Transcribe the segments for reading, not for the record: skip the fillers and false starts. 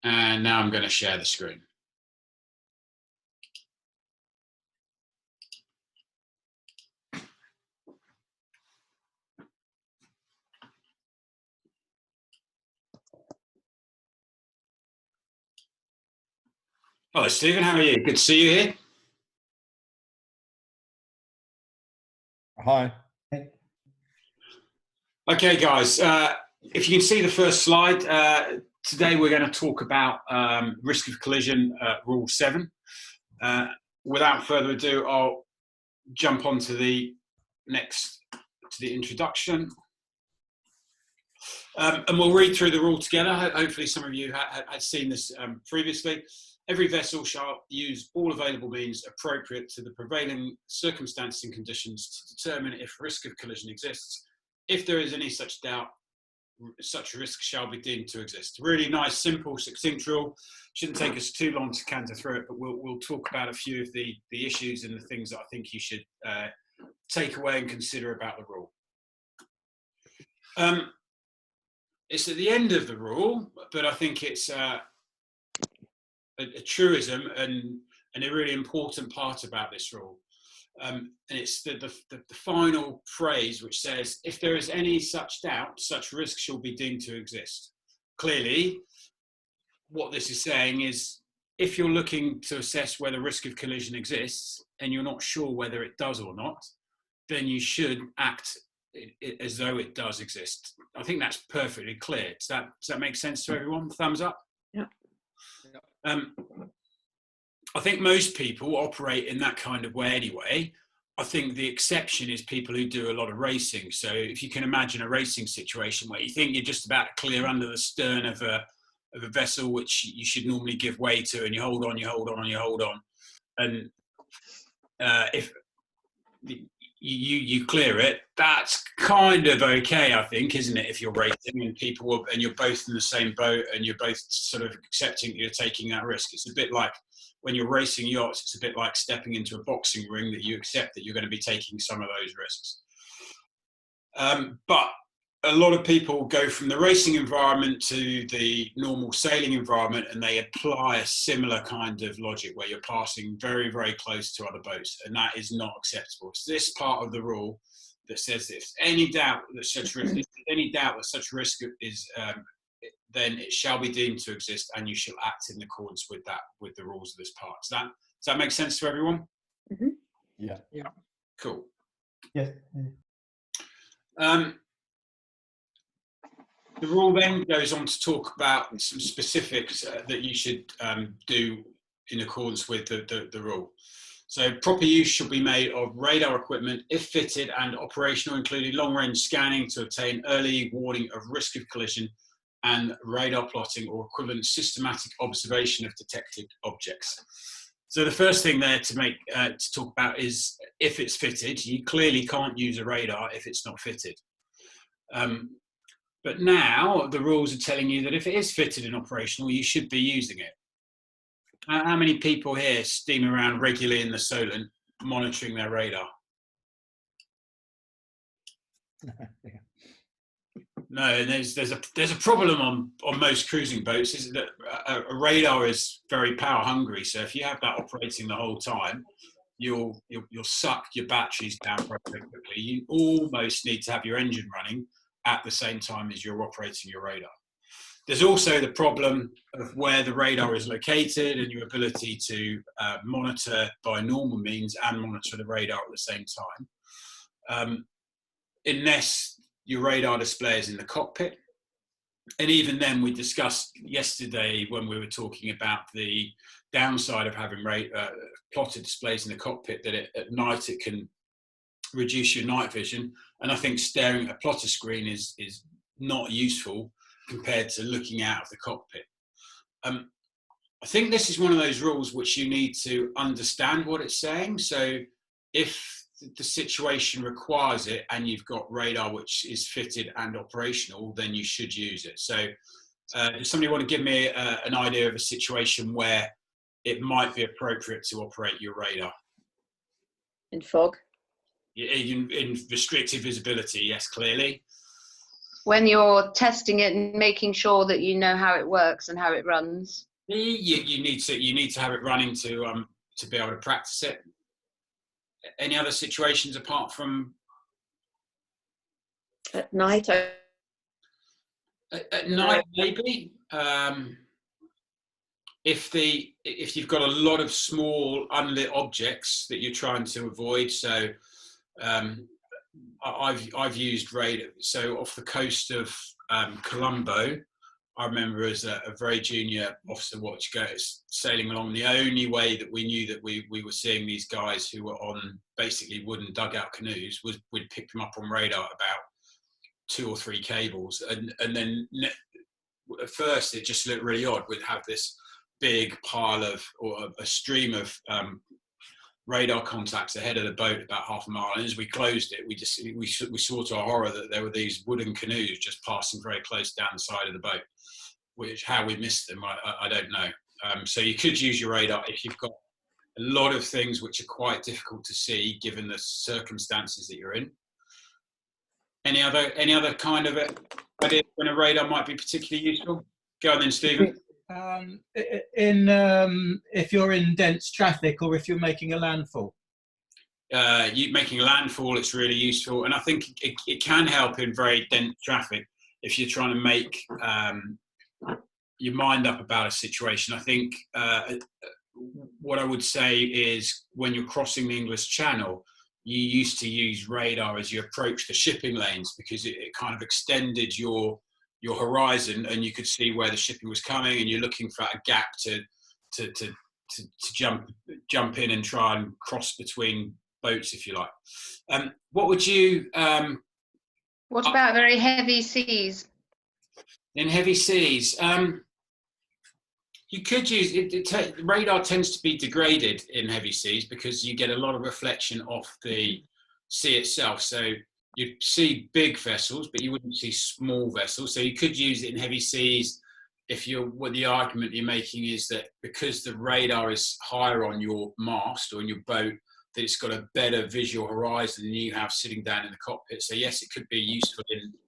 And now I'm going to share the screen. Hello, Stephen. How are you? Good to see you here. Hi. Okay, guys. If you can see the first slide, today we're going to talk about risk of collision, Rule 7. Without further ado, I'll jump on to the introduction. And we'll read through the rule together. Hopefully some of you had seen this previously. Every vessel shall use all available means appropriate to the prevailing circumstances and conditions to determine if risk of collision exists. If there is any such doubt, such risk shall be deemed to exist. Really nice, simple, succinct rule. Shouldn't take us too long to canter through it, but we'll talk about a few of the issues and the things that I think you should take away and consider about the rule. It's at the end of the rule, but I think it's a truism and a really important part about this rule. And it's the final phrase which says, if there is any such doubt, such risk shall be deemed to exist. Clearly, what this is saying is, if you're looking to assess whether risk of collision exists and you're not sure whether it does or not, then you should act as though it does exist. I think that's perfectly clear. Does that make sense to everyone? Thumbs up? Yeah. I think most people operate in that kind of way anyway. I think the exception is people who do a lot of racing. So if you can imagine a racing situation where you think you're just about to clear under the stern of a vessel which you should normally give way to, and you hold on, you hold on, and you hold on. And if you clear it, that's kind of okay, I think, isn't it? If you're racing and you're both in the same boat and you're both sort of accepting that you're taking that risk. It's a bit like when you're racing yachts, it's a bit like stepping into a boxing ring, that you accept that you're going to be taking some of those risks. But a lot of people go from the racing environment to the normal sailing environment, and they apply a similar kind of logic where you're passing very, very close to other boats, and that is not acceptable. It's this part of the rule that says that if any doubt that such risk is, then it shall be deemed to exist, and you shall act in accordance with the rules of this part. Does that make sense to everyone? Mm-hmm. Yeah. Yeah. Cool. Yes. The rule then goes on to talk about some specifics that you should do in accordance with the rule. So proper use should be made of radar equipment if fitted and operational, including long-range scanning to obtain early warning of risk of collision, and radar plotting or equivalent systematic observation of detected objects. So the first thing there to talk about is if it's fitted. You clearly can't use a radar if it's not fitted. But now the rules are telling you that if it is fitted and operational, you should be using it. How many people here steam around regularly in the Solent monitoring their radar? No, and there's a problem on most cruising boats, is that a radar is very power hungry. So if you have that operating the whole time, you'll suck your batteries down very quickly. You almost need to have your engine running at the same time as you're operating your radar. There's also the problem of where the radar is located and your ability to monitor by normal means and monitor the radar at the same time. Unless your radar display is in the cockpit. And even then, we discussed yesterday when we were talking about the downside of having plotted displays in the cockpit, that at night it can reduce your night vision. And I think staring at a plotter screen is not useful compared to looking out of the cockpit. I think this is one of those rules which you need to understand what it's saying. So if the situation requires it and you've got radar which is fitted and operational, then you should use it. So does somebody want to give me an idea of a situation where it might be appropriate to operate your radar? In fog? In restricted visibility, yes, clearly. when you're testing it and making sure that you know how it works and how it runs? You need to have it running to be able to practice it. Any other situations apart from at night? At night, maybe. If you've got a lot of small unlit objects that you're trying to avoid, so I've used radar. So off the coast of Colombo, I remember as a very junior officer watch sailing along. The only way that we knew that we were seeing these guys who were on basically wooden dugout canoes was we'd pick them up on radar about 2 or 3 cables, and then at first it just looked really odd. We'd have this big pile of, or a stream of radar contacts ahead of the boat about half a mile, and as we closed it, we saw to our horror that there were these wooden canoes just passing very close down the side of the boat. Which, how we missed them, I don't know. So you could use your radar if you've got a lot of things which are quite difficult to see given the circumstances that you're in. Any other kind of idea when a radar might be particularly useful? Go on then, Stephen. If you're in dense traffic or if you're making a landfall. Making a landfall, it's really useful, and I think it can help in very dense traffic if you're trying to make your mind up about a situation. I think what I would say is when you're crossing the English Channel, you used to use radar as you approach the shipping lanes because it kind of extended your horizon and you could see where the shipping was coming, and you're looking for a gap to jump in and try and cross between boats, if you like. What would you? What about very heavy seas? In heavy seas, you could use it. Radar tends to be degraded in heavy seas because you get a lot of reflection off the sea itself. So you'd see big vessels, but you wouldn't see small vessels. So you could use it in heavy seas if what the argument you're making is that because the radar is higher on your mast or in your boat, that it's got a better visual horizon than you have sitting down in the cockpit. So yes, it could be useful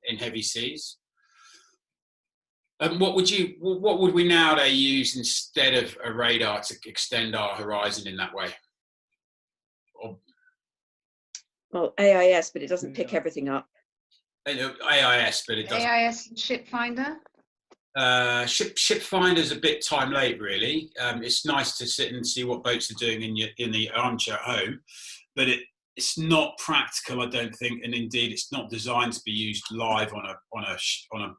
in heavy seas. What would we nowadays use instead of a radar to extend our horizon in that way? Well, AIS, but it doesn't pick everything up. AIS, but it doesn't. AIS and Ship Finder? Ship Finder's a bit time late, really. It's nice to sit and see what boats are doing in the armchair at home, but it's not practical, I don't think, and indeed it's not designed to be used live on a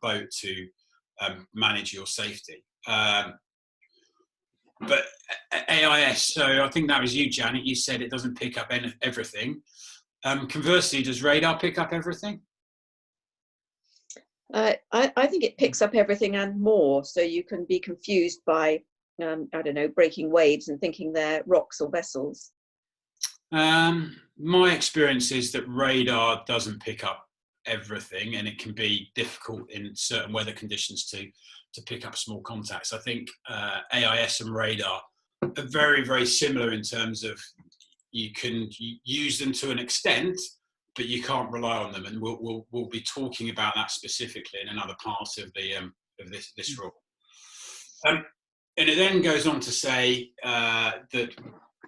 boat to manage your safety. But AIS, so I think that was you, Janet. You said it doesn't pick up everything. Conversely, does radar pick up everything? I think it picks up everything and more, so you can be confused by, I don't know, breaking waves and thinking they're rocks or vessels. My experience is that radar doesn't pick up everything, and it can be difficult in certain weather conditions to pick up small contacts. I think AIS and radar are very, very similar in terms of you can use them to an extent, but you can't rely on them, and we'll be talking about that specifically in another part of this rule. And it then goes on to say that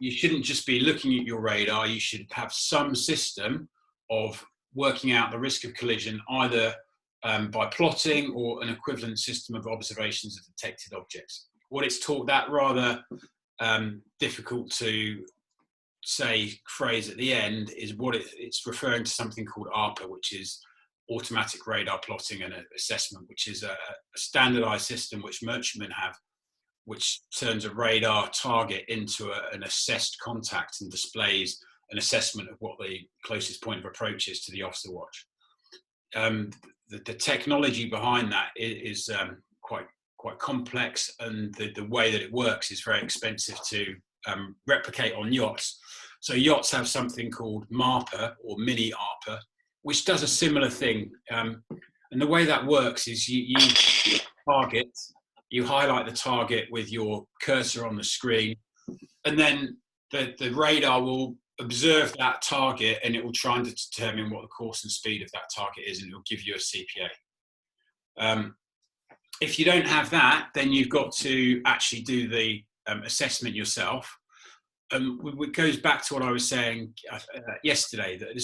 you shouldn't just be looking at your radar. You should have some system of working out the risk of collision, either by plotting or an equivalent system of observations of detected objects. What it's taught, that rather difficult to say phrase at the end, is what it's referring to something called ARPA, which is automatic radar plotting and assessment, which is a standardized system which merchantmen have, which turns a radar target into an assessed contact and displays an assessment of what the closest point of approach is to the officer watch. The technology behind that is quite complex, and the way that it works is very expensive to replicate on yachts. So yachts have something called MARPA, or mini ARPA, which does a similar thing. And the way that works is you target, you highlight the target with your cursor on the screen, and then the radar will observe that target, and it will try and determine what the course and speed of that target is, and it will give you a CPA. If you don't have that, then you've got to actually do the assessment yourself. It goes back to what I was saying yesterday, that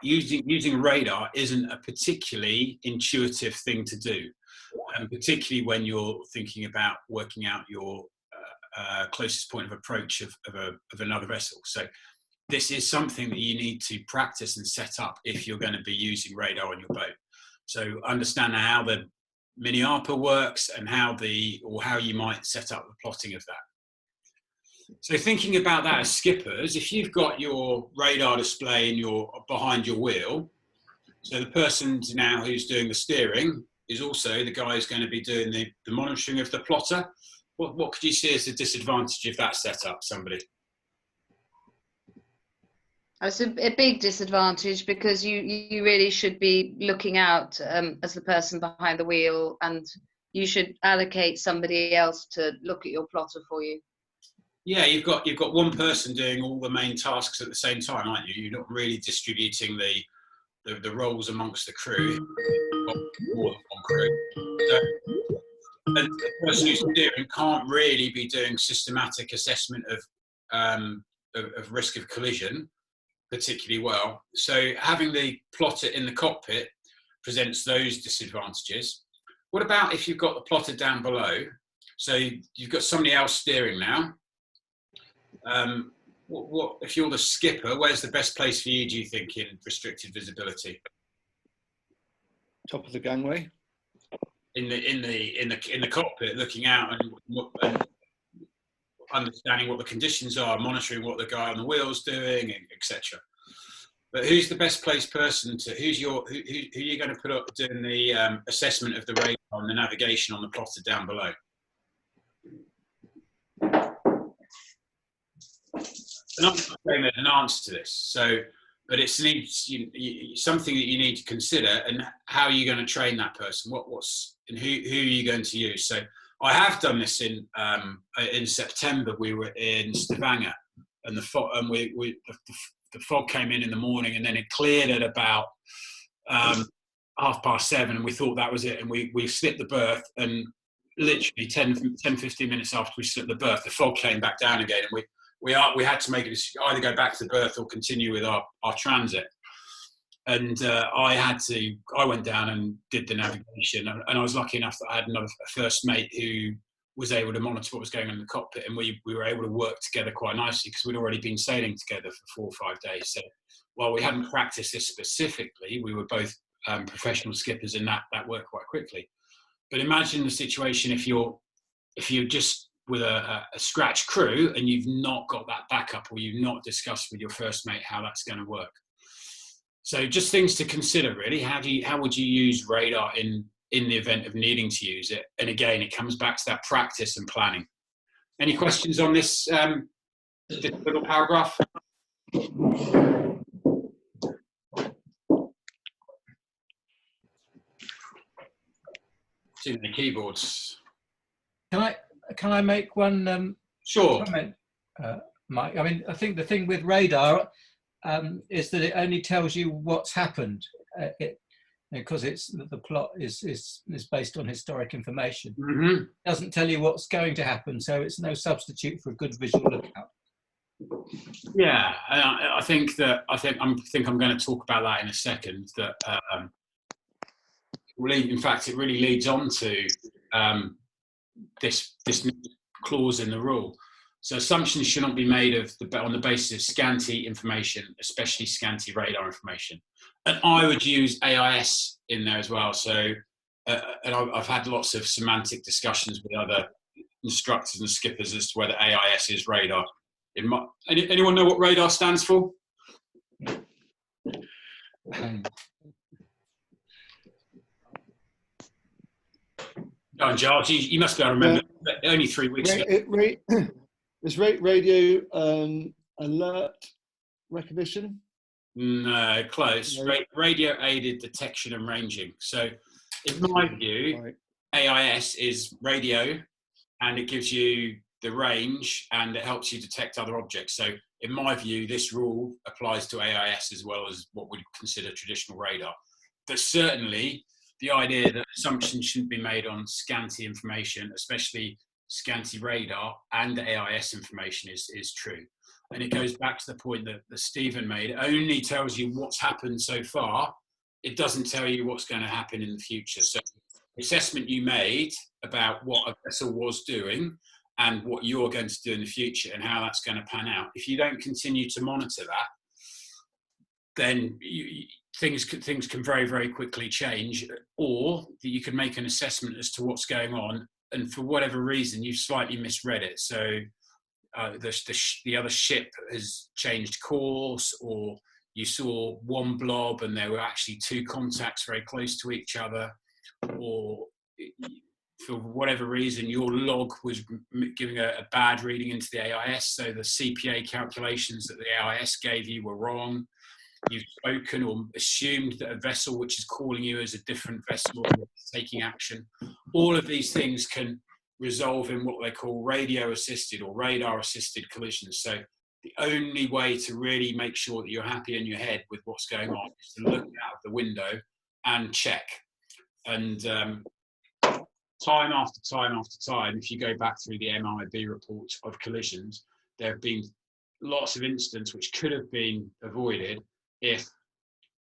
using radar isn't a particularly intuitive thing to do, and particularly when you're thinking about working out your closest point of approach of another vessel. So this is something that you need to practice and set up if you're going to be using radar on your boat. So understand how the mini ARPA works and how you might set up the plotting of that. So thinking about that as skippers, if you've got your radar display behind your wheel, so the person now who's doing the steering is also the guy who's going to be doing the monitoring of the plotter. What could you see as the disadvantage of that setup, somebody? It's a big disadvantage, because you really should be looking out as the person behind the wheel, and you should allocate somebody else to look at your plotter for you. Yeah, you've got one person doing all the main tasks at the same time, aren't you? You're not really distributing the roles amongst the crew. More than one crew. And the person who's steering can't really be doing systematic assessment of risk of collision particularly well. So having the plotter in the cockpit presents those disadvantages. What about if you've got the plotter down below? So you've got somebody else steering now. What if you're the skipper? Where's the best place for you, do you think, in restricted visibility? Top of the gangway. In the cockpit, looking out and understanding what the conditions are, monitoring what the guy on the wheel's doing, etc. But who's the best placed person to? Who are you going to put up doing the assessment of the radar and the navigation on the plotter down below? And I'm not saying there's an answer to this. So, but it's something that you need to consider, and how are you going to train that person? And who are you going to use? So I have done this in September. We were in Stavanger, and the fog came in the morning, and then it cleared at about 7:30, and we thought that was it, and we slipped the berth, and literally 10-15 minutes after we slipped the berth, the fog came back down again, and we had to make a decision, either go back to the berth or continue with our transit. And I went down and did the navigation, and I was lucky enough that I had a first mate who was able to monitor what was going on in the cockpit, and we were able to work together quite nicely, because we'd already been sailing together for 4 or 5 days. So while we hadn't practiced this specifically, we were both professional skippers, and that worked quite quickly. But imagine the situation if you're just with a scratch crew and you've not got that backup, or you've not discussed with your first mate how that's going to work. So just things to consider, really. How would you use radar in the event of needing to use it? And again, it comes back to that practice and planning. Any questions on this little paragraph? Too many keyboards. Can I make one Sure. comment, Mike? I mean, I think the thing with radar is that it only tells you what's happened, because the plot is based on historic information. Mm-hmm. It doesn't tell you what's going to happen, so it's no substitute for a good visual lookout. Yeah, I think I'm going to talk about that in a second. That in fact, it really leads on to this clause in the rule. So assumptions should not be made on the basis of scanty information, especially scanty radar information. And I would use AIS in there as well. So, and I've had lots of semantic discussions with other instructors and skippers as to whether AIS is radar. Anyone know what radar stands for? Oh, Giles, you must be able to remember. Only 3 weeks ago. It's radio alert recognition. No, close. No. Radio aided detection and ranging. So, in my view, Right. AIS is radio, and it gives you the range, and it helps you detect other objects. So, in my view, this rule applies to AIS as well as what we'd consider traditional radar. But certainly, the idea that assumptions shouldn't be made on scanty information, especially scanty radar and AIS information, is true. And it goes back to the point that Stephen made. It only tells you what's happened so far. It doesn't tell you what's going to happen in the future. So the assessment you made about what a vessel was doing and what you're going to do in the future and how that's going to pan out, if you don't continue to monitor that, then things can very, very quickly change, or that you can make an assessment as to what's going on, and for whatever reason you've slightly misread it. So the other ship has changed course, or you saw one blob and there were actually two contacts very close to each other, or for whatever reason your log was giving a bad reading into the AIS, so the CPA calculations that the AIS gave you were wrong. You've spoken or assumed that a vessel which is calling you is a different vessel taking action. All of these things can resolve in what they call radio assisted or radar assisted collisions. So the only way to really make sure that you're happy in your head with what's going on is to look out of the window and check. And time after time after time, if you go back through the MIB reports of collisions, there have been lots of incidents which could have been avoided if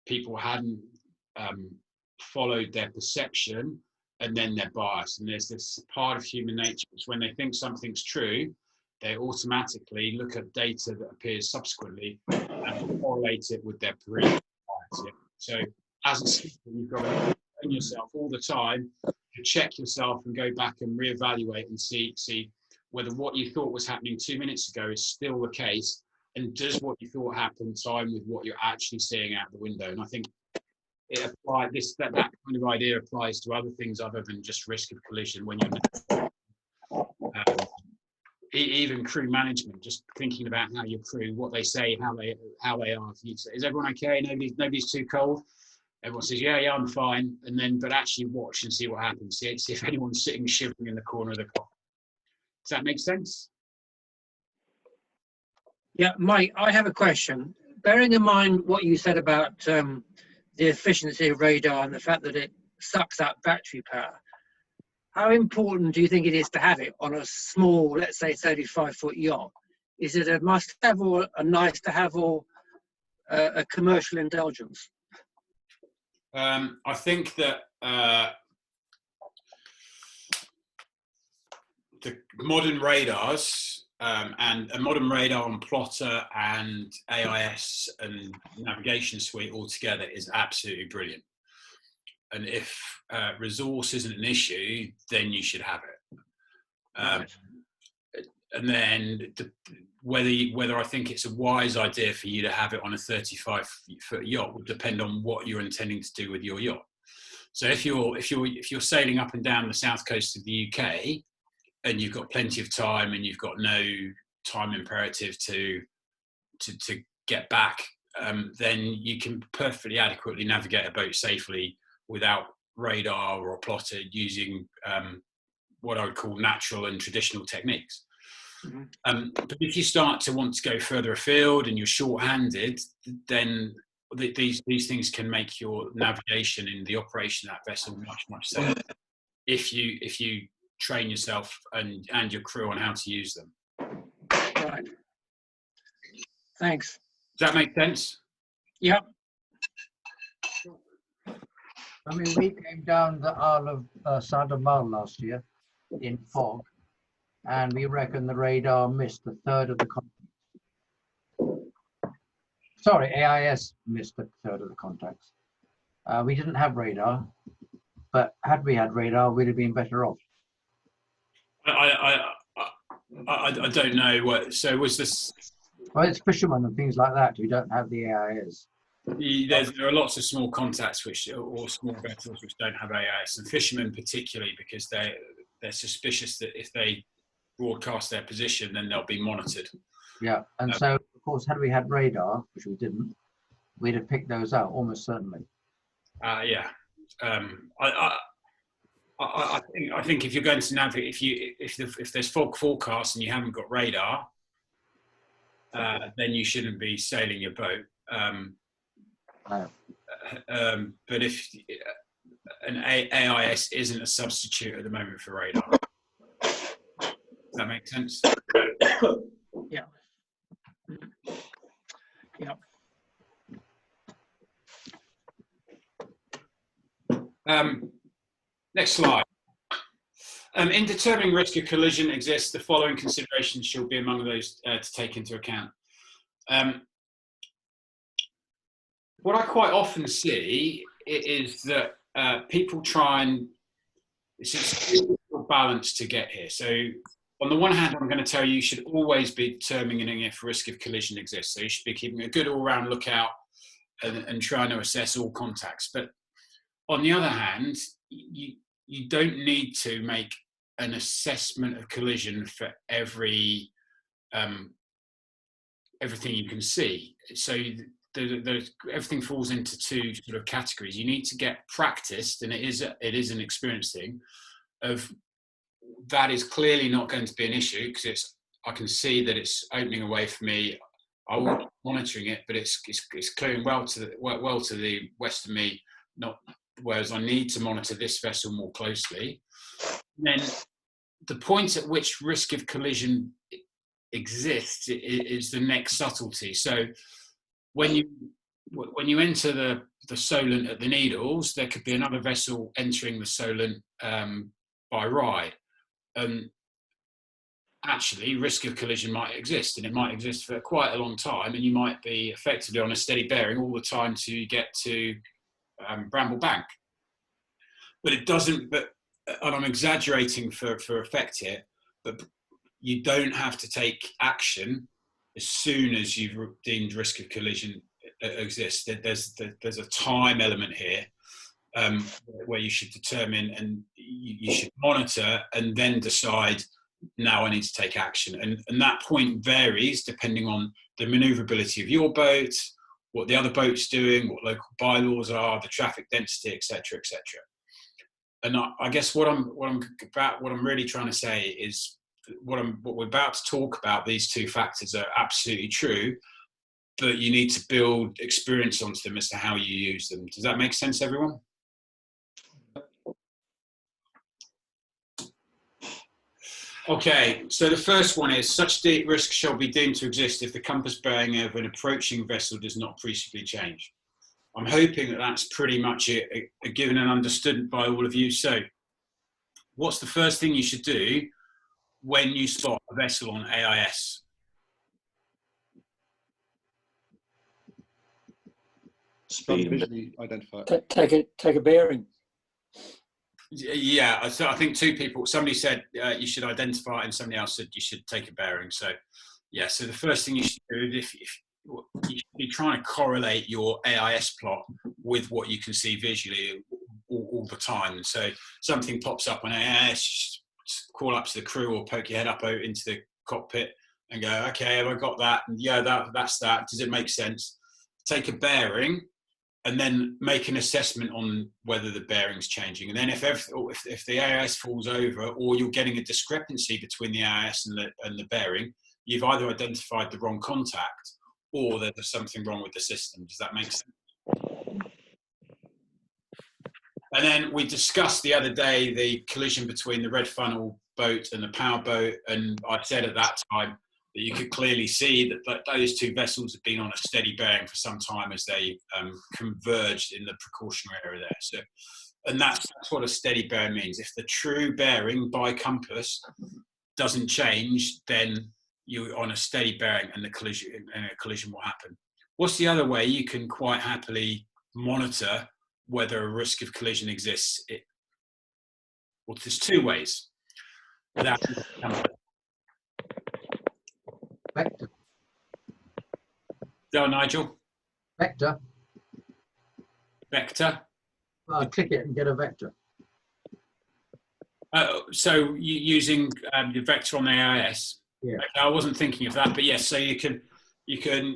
people hadn't followed their perception and then their bias. And there's this part of human nature which, when they think something's true, they automatically look at data that appears subsequently and correlate it with their previous bias. Yeah? So as a speaker, you've got to train yourself all the time to check yourself and go back and reevaluate and see whether what you thought was happening 2 minutes ago is still the case, and does what you thought happened time with what you're actually seeing out the window. And I think it applies, that kind of idea applies to other things other than just risk of collision. When you're even crew management, just thinking about how your crew, what they say, how they are. If you say, is everyone okay? Nobody's too cold. Everyone says, yeah, I'm fine. And then, but actually watch and see what happens. See if anyone's sitting shivering in the corner of the car. Does that make sense? Yeah, Mike, I have a question. Bearing in mind what you said about the efficiency of radar and the fact that it sucks up battery power, how important do you think it is to have it on a small, let's say 35-foot yacht? Is it a must-have or a nice-to-have or a commercial indulgence? I think that the modern radars and a modern radar and plotter and AIS and navigation suite altogether is absolutely brilliant. And if resource isn't an issue, then you should have it. Right. And then whether I think it's a wise idea for you to have it on a 35-foot yacht would depend on what you're intending to do with your yacht. So if you're sailing up and down the south coast of the UK and you've got plenty of time and you've got no time imperative to get back, then you can perfectly adequately navigate a boat safely without radar or plotter, using what I would call natural and traditional techniques. Mm-hmm. But if you start to want to go further afield and you're short-handed, then these things can make your navigation in the operation of that vessel much safer if you train yourself and your crew on how to use them. Right. Thanks. Does that make sense? Yep. I mean, we came down the Isle of Saint-Domingue last year in fog, and we reckon the radar missed a third of the contacts. Sorry, AIS missed a third of the contacts. We didn't have radar, but had we had radar, we'd have been better off. I don't know what. So was this? Well, it's fishermen and things like that who don't have the AIS. There are lots of small contacts or small vessels which don't have AIS, and fishermen particularly, because they're suspicious that if they broadcast their position, then they'll be monitored. Yeah, and so of course, had we had radar, which we didn't, we'd have picked those out almost certainly. Yeah, I think if you're going to navigate, if there's fog forecast and you haven't got radar, then you shouldn't be sailing your boat. No. But if an AIS isn't a substitute at the moment for radar. Does that make sense? Yeah. Yeah. Next slide. In determining risk of collision exists, the following considerations should be among those to take into account. What I quite often see is that people try and, it's a balance to get here. So on the one hand, I'm going to tell you, you should always be determining if risk of collision exists. So you should be keeping a good all-round lookout and trying to assess all contacts. But on the other hand, you don't need to make an assessment of collision for everything you can see. So everything falls into two sort of categories. You need to get practiced, and it is an experience thing. Of that is clearly not going to be an issue because I can see that it's opening away for me. I will be monitoring it, but it's clearing well to the west of me. Not whereas I need to monitor this vessel more closely. And then the point at which risk of collision exists is the next subtlety. So when you enter the Solent at the Needles, there could be another vessel entering the Solent by ride. Actually, risk of collision might exist, and it might exist for quite a long time, and you might be effectively on a steady bearing all the time to get to Bramble Bank. But it doesn't, and I'm exaggerating for effect here, but you don't have to take action as soon as you've deemed risk of collision exists. There's a time element here where you should determine, and you should monitor and then decide, now I need to take action. And that point varies depending on the maneuverability of your boat, what the other boat's doing, what local bylaws are, the traffic density, etc., etc. And I guess what I'm really trying to say is what we're about to talk about. These two factors are absolutely true, but you need to build experience onto them as to how you use them. Does that make sense, everyone? Okay, so the first one is such deep risk shall be deemed to exist if the compass bearing of an approaching vessel does not appreciably change. I'm hoping that that's pretty much a given and understood by all of you. So what's the first thing you should do when you spot a vessel on AIS? Visually identify. Take a bearing. Yeah, so I think two people, somebody said you should identify it and somebody else said you should take a bearing. So yeah, so the first thing you should do is if you should be trying to correlate your AIS plot with what you can see visually all the time. And so something pops up on AIS, call up to the crew or poke your head up out into the cockpit and go, okay, have I got that? And yeah, that's that. Does it make sense? Take a bearing and then make an assessment on whether the bearing's changing. And then if the AIS falls over, or you're getting a discrepancy between the AIS and the bearing, you've either identified the wrong contact or there's something wrong with the system. Does that make sense? And then we discussed the other day the collision between the red funnel boat and the power boat, and I said at that time that you could clearly see that those two vessels have been on a steady bearing for some time as they converged in the precautionary area there. So, and that's what a steady bearing means. If the true bearing by compass doesn't change, then you're on a steady bearing and a collision will happen. What's the other way you can quite happily monitor whether a risk of collision exists? Well, there's two ways. Vector. Go on, Nigel. Vector. Vector. I'll click it and get a vector. So using the vector on the AIS. Yeah. Okay, I wasn't thinking of that, but yes. So you can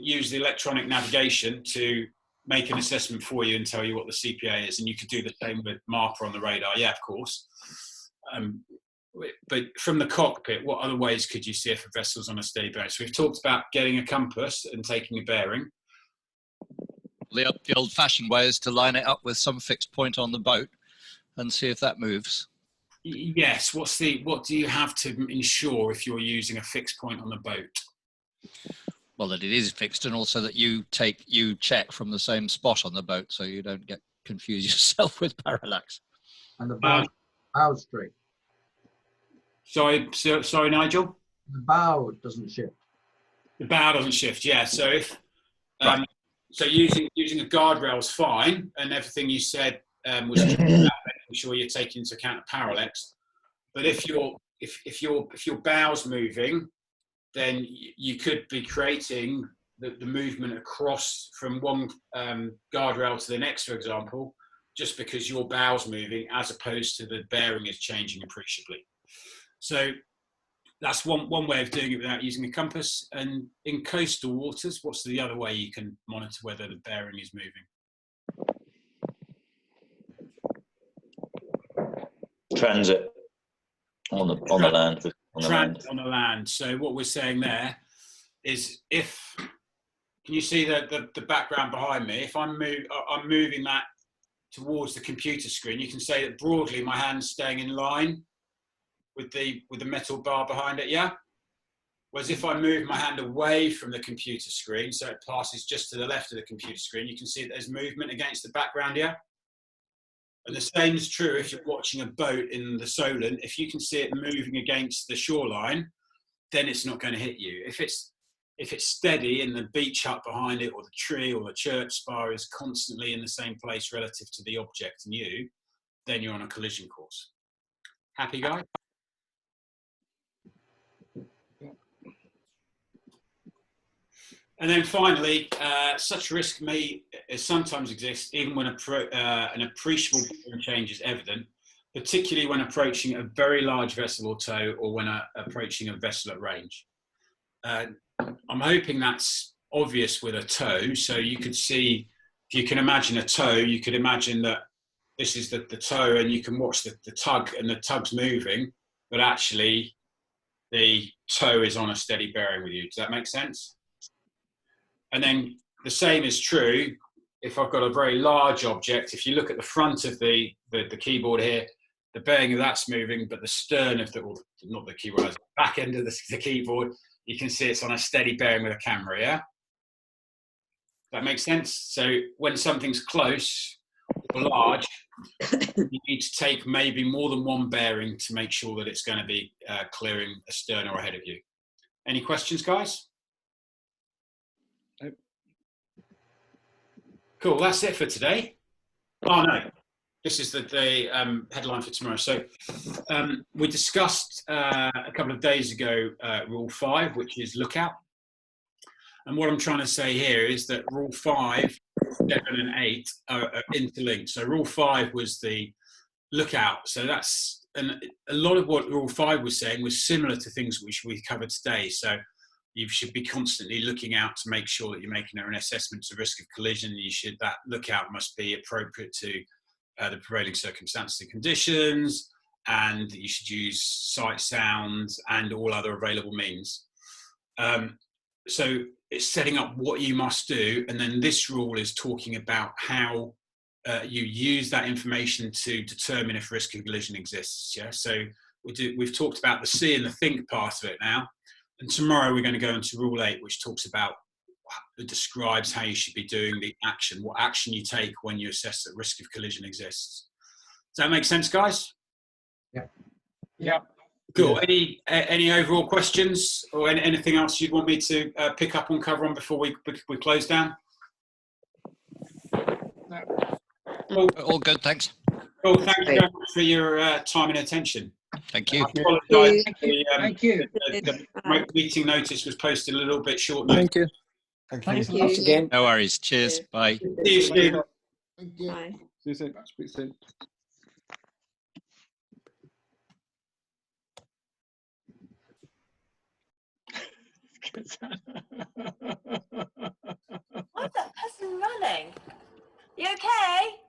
use the electronic navigation to make an assessment for you and tell you what the CPA is, and you could do the same with marker on the radar. Yeah, of course. But from the cockpit, what other ways could you see if a vessel's on a steady bearing? So we've talked about getting a compass and taking a bearing. The old-fashioned way is to line it up with some fixed point on the boat and see if that moves? Yes. What do you have to ensure if you're using a fixed point on the boat? Well, that it is fixed, and also that you check from the same spot on the boat, so you don't get confused yourself with parallax. And the bow straight. Sorry, Nigel. The bow doesn't shift. The bow doesn't shift. Yeah. So if Right. so, using a guardrail is fine, and everything you said was true about making sure you're taking into account the parallax. But if your bow's moving, then you could be creating the movement across from one guardrail to the next, for example, just because your bow's moving as opposed to the bearing is changing appreciably. So that's one way of doing it without using a compass. And in coastal waters, what's the other way you can monitor whether the bearing is moving? Transit on the land. On the land. So what we're saying there is, can you see the background behind me? If I'm moving that towards the computer screen, you can say that broadly my hand's staying in line with the metal bar behind it, yeah? Whereas if I move my hand away from the computer screen, so it passes just to the left of the computer screen, you can see that there's movement against the background, yeah? And the same is true if you're watching a boat in the Solent. If you can see it moving against the shoreline, then it's not going to hit you. If it's steady and the beach hut behind it, or the tree or the church spire is constantly in the same place relative to the object and you, then you're on a collision course. Happy, guy? And then finally, such risk may sometimes exist even when an appreciable bearing change is evident, particularly when approaching a very large vessel or tow, or when approaching a vessel at range. I'm hoping that's obvious with a tow. So you could see, if you can imagine a tow, you could imagine that this is the tow, and you can watch the tug, and the tug's moving, but actually the tow is on a steady bearing with you. Does that make sense? And then the same is true if I've got a very large object. If you look at the front of the keyboard here, the bearing of that's moving, but the stern of not the keyboard, the back end of the keyboard, you can see it's on a steady bearing with a camera, yeah? That makes sense? So when something's close or large, you need to take maybe more than one bearing to make sure that it's going to be clearing a stern or ahead of you. Any questions, guys? Cool, that's it for today. Oh no, this is the headline for tomorrow. So we discussed a couple of days ago Rule 5, which is lookout. And what I'm trying to say here is that Rule 5, 7 and 8 are interlinked. So Rule 5 was the lookout. So that's, and a lot of what Rule 5 was saying was similar to things which we covered today. So you should be constantly looking out to make sure that you're making an assessment of risk of collision. That lookout must be appropriate to the prevailing circumstances and conditions, and you should use sight, sound, and all other available means. So it's setting up what you must do, and then this rule is talking about how you use that information to determine if risk of collision exists. Yeah. So we've talked about the see and the think part of it now. And tomorrow we're going to go into Rule 8, which describes how you should be doing the action, what action you take when you assess that risk of collision exists. Does that make sense, guys? Yeah. Yeah. Cool. Yeah. Any overall questions or anything else you'd want me to pick up on, cover on before we close down? No. All good, thanks. Cool. Thank you very much for your time and attention. Thank you. I apologise. Thank you. The meeting notice was posted a little bit short notice. Thank you. Thank you. Again. No worries. Cheers. Bye. See you, Stephen. Bye. See you soon. Speak soon. Why's that person running? You okay?